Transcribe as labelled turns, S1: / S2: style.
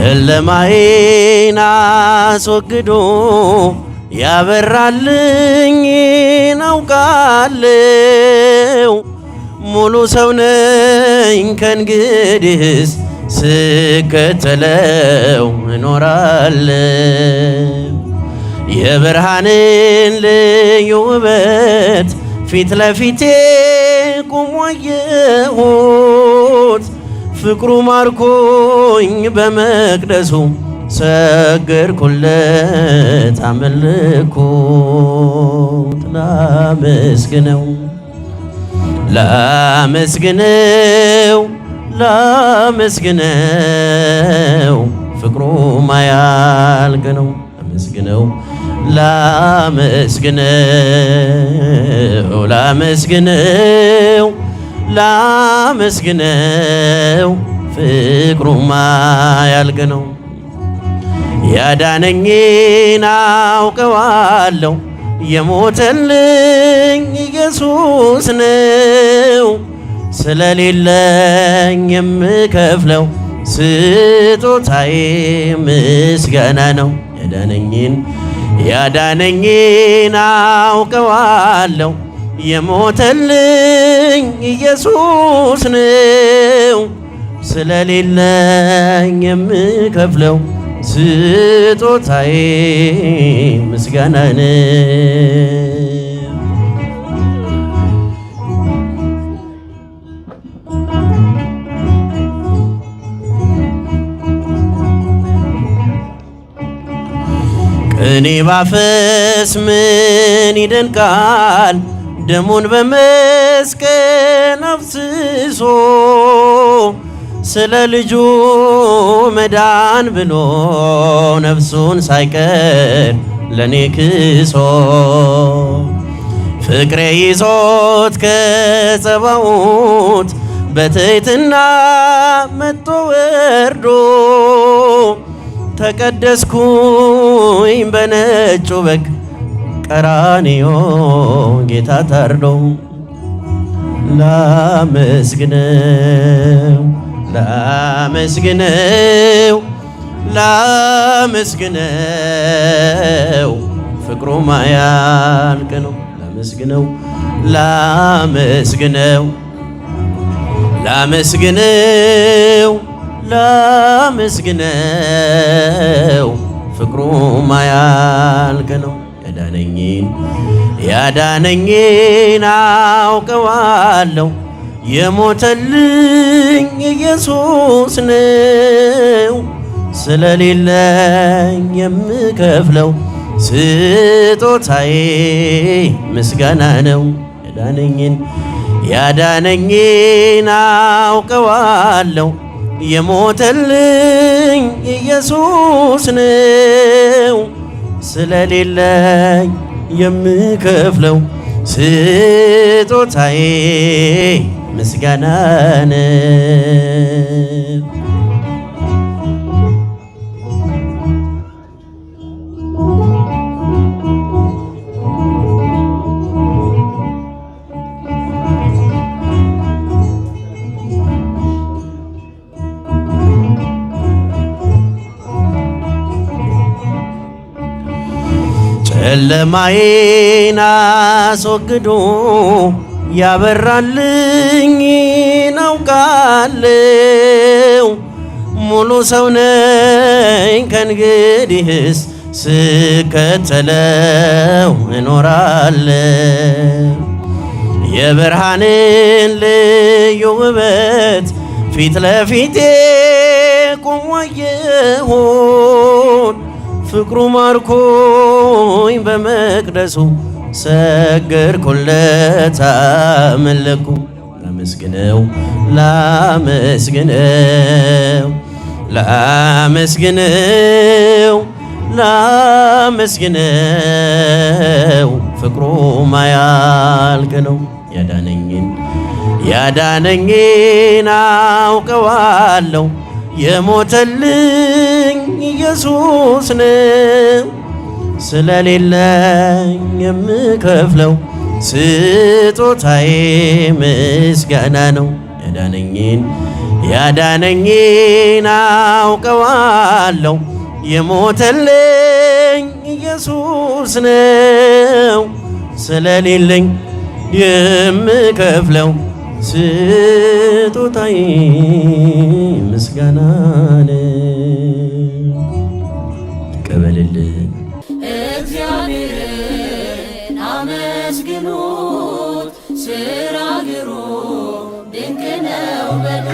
S1: ጨለማዬን አስወግዶ ያበራልኝ ናውቃለው ሙሉ ሰው ነኝ ከእንግዲህስ ስከተለው እኖራለው የብርሃንን ልዩ ውበት ፊት ለፊቴ ቆሞ አየሁት ፍቅሩ ማርኮኝ በመቅደሱ ሰገድኩለት አመለኩት ላመስግነው ላመስግነው ላመስግነው ፍቅሩ ማያልቅ ነው ላመስግነው ላመስግነው ላመስግነው ላመስግነው ፍቅሩ ማያልቅ ነው ያዳነኝን አውቀዋለሁ የሞተልኝ ኢየሱስ ነው ስለሌለኝ የምከፍለው ስጦታዬ ምስጋና ነው ያዳነኝን አውቀዋለሁ የሞተልኝ ኢየሱስ ነው ስለሌለኝ የምከፍለው ስጦታዬ ምስጋና ነው እኔ ባፈስ ምን ይደንቃል ደሙን በመስቀል አፍስሶ ስለ ልጁ መዳን ብሎ ነፍሱን ሳይቀር ለኔ ክሶ ፍቅሬ ይዞት ከጸባዖት በትሕትና መጥቶ ወርዶ ተቀደስኩኝ በነጩ በግ ቀራንዮ ጌታ ታርዶ ላመስግነው ላመስግነው ላመስግነው ፍቅሩ ማያልቅ ነው ላመስግነው ላመስግነው ላመስግነው ላመስግነው ፍቅሩ ማያልቅ ነው ያዳነኝን አውቀዋለሁ የሞተልኝ ኢየሱስ ነው ስለሌለኝ የምከፍለው ስጦታዬ ምስጋና ነው ያዳነኝን አውቀዋለሁ የሞተልኝ ኢየሱስ ነው ስለሌለኝ የምከፍለው ስጦታዬ ምስጋና ነው ጨለማዬን አስወግዶ ያበራልኝ ናውቃለው ሙሉ ሰው ነኝ ከእንግዲህስ ስከተለው እኖራለው የብርሃንን ልዩ ውበት ፊት ለፊቴ ቆሞ አየሁት ፍቅሩ ማርኮኝ በመቅደሱ ሰገድኩለት አመለኩ ላመስግነው ላመስግነው ላመስግነው ላመስግነው ፍቅሩ ማያልቅ ነው ያዳነኝን አውቀዋለሁ የሞተልኝ ኢየሱስ ነው ስለሌለኝ የምከፍለው ስጦታዬ ምስጋና ነው ያዳነኝን አውቀዋለሁ የሞተልኝ ኢየሱስ ነው። ስለሌለኝ የምከፍለው ስጦታዬ ምስጋና ነው። ቀበልልን
S2: እግዚአብሔርን አመስግኑት፣ ስራ ግሩም ድንቅ ነው በሉ።